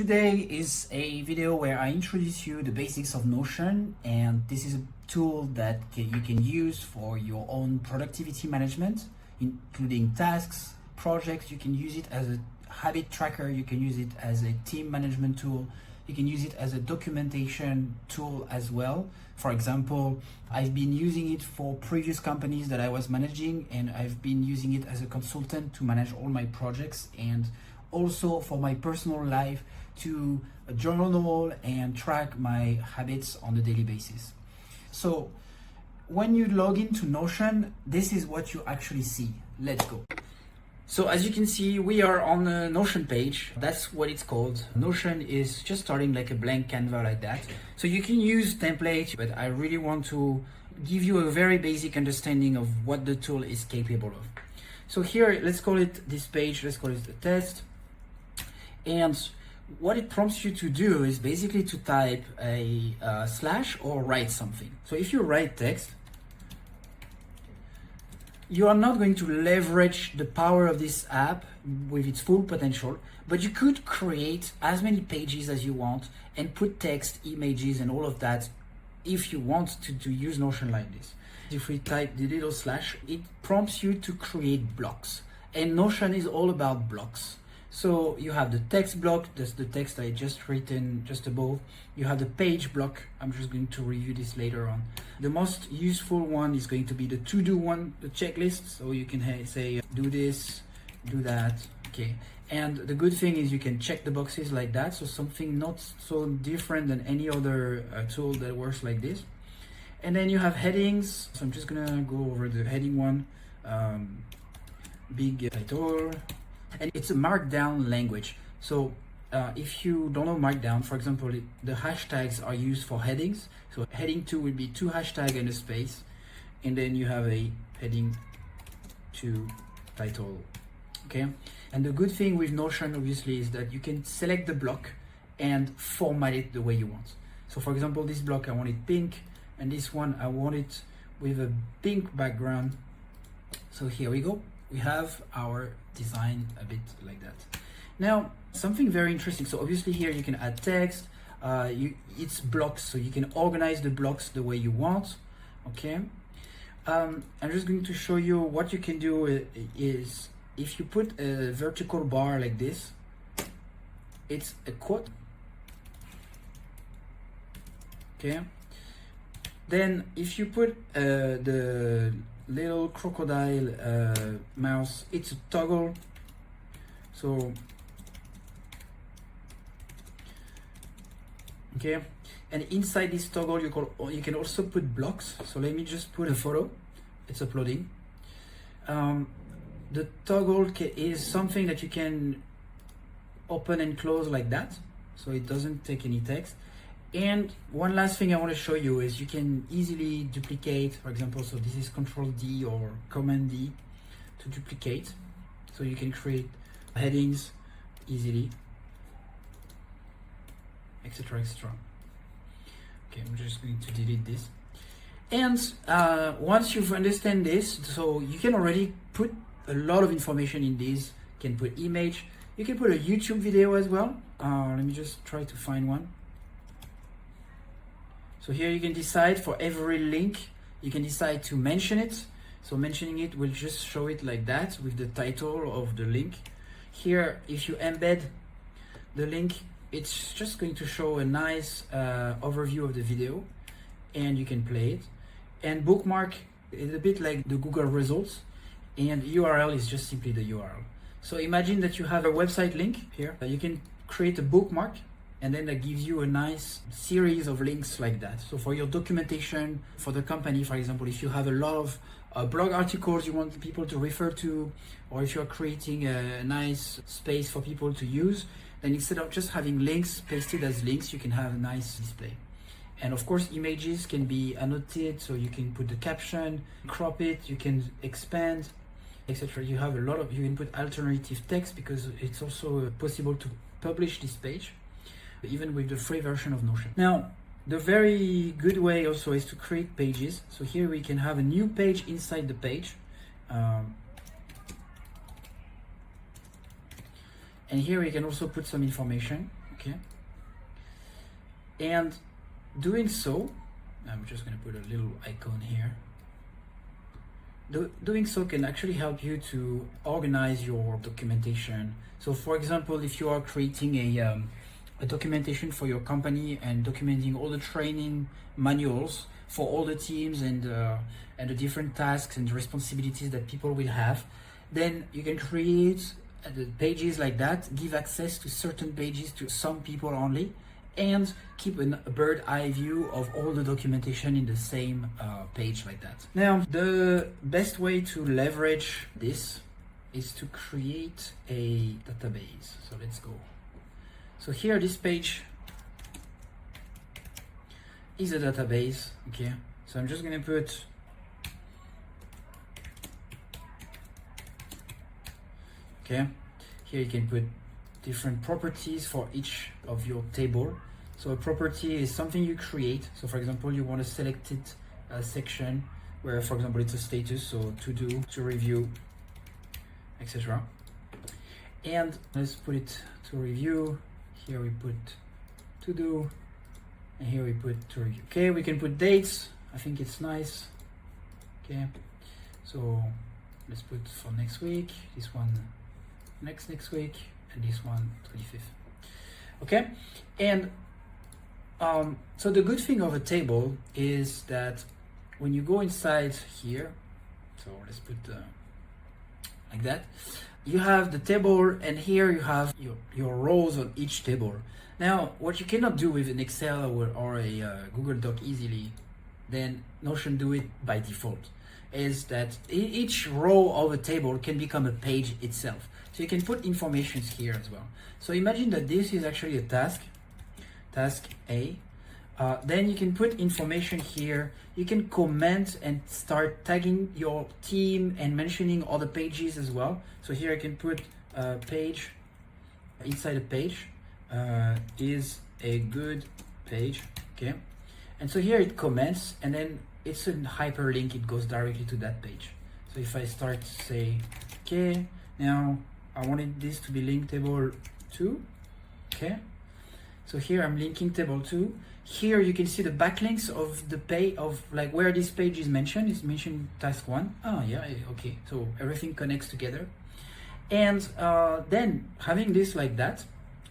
Today is a video where I introduce you the basics of Notion, and this is a tool that you can use for your own productivity management, including tasks, projects. You can use it as a habit tracker, you can use it as a team management tool, you can use it as a documentation tool as well. For example, I've been using it for previous companies that I was managing, and I've been using it as a consultant to manage all my projects, and also for my personal life to journal and track my habits on a daily basis. So when you log into Notion, this is what you actually see. Let's go. So as you can see, we are on the Notion page. That's what it's called. Notion is just starting like a blank Canva like that. So you can use templates, but I really want to give you a very basic understanding of what the tool is capable of. So here, let's call it this page, let's call it the test. And what it prompts you to do is basically to type a slash or write something. So if you write text, you are not going to leverage the power of this app with its full potential, but you could create as many pages as you want and put text, images, and all of that if you want to use Notion like this. If we type the little slash, it prompts you to create blocks. And Notion is all about blocks. So you have the text block, that's the text I just written just above. You have the page block, I'm just going to review this later on. The most useful one is going to be the to-do one, the checklist. So you can say, do this, do that, okay. And the good thing is you can check the boxes like that, so something not so different than any other tool that works like this. And then you have headings, so I'm just gonna go over the heading one. Big title. And it's a markdown language. So if you don't know markdown, for example, the hashtags are used for headings. So heading 2 will be 2 hashtags and a space. And then you have a heading 2 title, okay? And the good thing with Notion, obviously, is that you can select the block and format it the way you want. So for example, this block, I want it pink, and this one, I want it with a pink background. So here we go. We have our design a bit like that. Now, something very interesting. So obviously here you can add text, it's blocks, so you can organize the blocks the way you want, okay? I'm just going to show you what you can do is if you put a vertical bar like this, it's a quote, okay? Then if you put the little crocodile mouse, it's a toggle. So okay, and inside this toggle you can also put blocks. So let me just put a photo, it's uploading. The toggle is something that you can open and close like that, so it doesn't take any text. And one last thing I want to show you is you can easily duplicate, for example, so this is Control D or Command D to duplicate. So you can create headings easily, etc., etc. Okay, I'm just going to delete this. And once you've understand this, so you can already put a lot of information in this. You can put image, you can put a YouTube video as well. Let me just try to find one. So here you can decide for every link, you can decide to mention it. So mentioning it will just show it like that with the title of the link. Here, if you embed the link, it's just going to show a nice overview of the video, and you can play it. And bookmark is a bit like the Google results, and URL is just simply the URL. So imagine that you have a website link here. You can create a bookmark, and then that gives you a nice series of links like that. So for your documentation, for the company, for example, if you have a lot of blog articles you want people to refer to, or if you're creating a nice space for people to use, then instead of just having links pasted as links, you can have a nice display. And of course, images can be annotated, so you can put the caption, crop it, you can expand, etc. You have a lot of, you can put alternative text because it's also possible to publish this page, even with the free version of Notion. Now, the very good way also is to create pages. So here we can have a new page inside the page. And here we can also put some information. okay? And doing so, I'm just going to put a little icon here. Doing so can actually help you to organize your documentation. So for example, if you are creating a documentation for your company and documenting all the training manuals for all the teams and the different tasks and responsibilities that people will have, then you can create the pages like that, give access to certain pages to some people only, and keep a bird eye view of all the documentation in the same page like that. Now, the best way to leverage this is to create a database. So let's go. So here, this page is a database, okay? So I'm just gonna put okay. Here you can put different properties for each of your table. So a property is something you create. So for example, you want to select it a section where, for example, it's a status, so to do, to review, etc. And let's put it to review. Here we put to do, and here we put to review. Okay, we can put dates. I think it's nice. Okay, so let's put for next week, this one next week, and this one 25th. Okay, and so the good thing of a table is that when you go inside here, so let's put like that, you have the table, and here you have your rows on each table. Now, what you cannot do with an Excel or a Google Doc easily, then Notion do it by default, is that each row of a table can become a page itself. So you can put information here as well. So imagine that this is actually a task A. Then you can put information here. You can comment and start tagging your team and mentioning other pages as well. So here I can put a page inside a page is a good page, okay? And so here it comments, and then it's a hyperlink. It goes directly to that page. So if I start to say, okay, now I wanted this to be linked table 2, okay? So here I'm linking table 2. Here you can see the backlinks of the page of like where this page is mentioned. It's mentioned task 1. Oh yeah, okay. So everything connects together. And then having this like that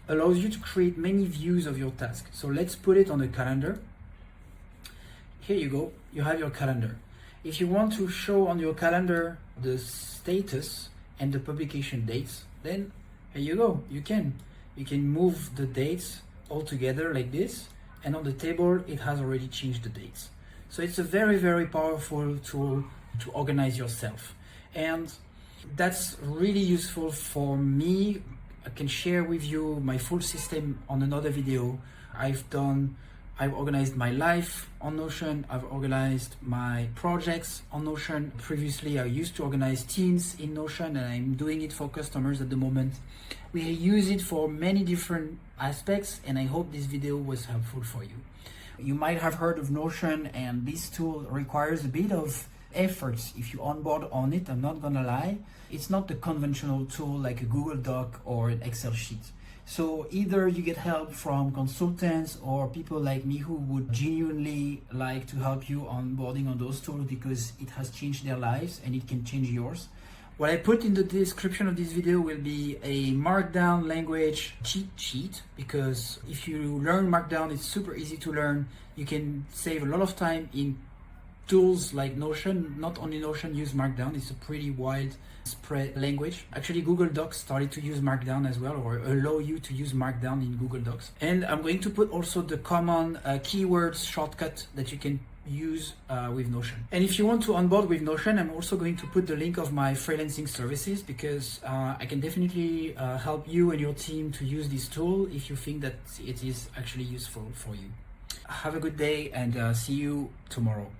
allows you to create many views of your task. So let's put it on the calendar. Here you go, you have your calendar. If you want to show on your calendar the status and the publication dates, then here you go, you can move the dates all together like this, and on the table it has already changed the dates. So it's a very, very powerful tool to organize yourself, and that's really useful for me. I can share with you my full system on another video. I've organized my life on Notion. I've organized my projects on Notion. Previously, I used to organize teams in Notion, and I'm doing it for customers at the moment. We use it for many different aspects, and I hope this video was helpful for you. You might have heard of Notion, and this tool requires a bit of efforts if you onboard on it. I'm not gonna lie. It's not the conventional tool like a Google Doc or an Excel sheet. So either you get help from consultants or people like me who would genuinely like to help you onboarding on those tools because it has changed their lives and it can change yours. What I put in the description of this video will be a Markdown language cheat sheet, because if you learn Markdown, it's super easy to learn. You can save a lot of time in tools like Notion. Not only Notion use Markdown, it's a pretty wide spread language. Actually, Google Docs started to use Markdown as well, or allow you to use Markdown in Google Docs. And I'm going to put also the common keywords shortcut that you can use with Notion. And if you want to onboard with Notion, I'm also going to put the link of my freelancing services, because I can definitely help you and your team to use this tool if you think that it is actually useful for you. Have a good day, and see you tomorrow.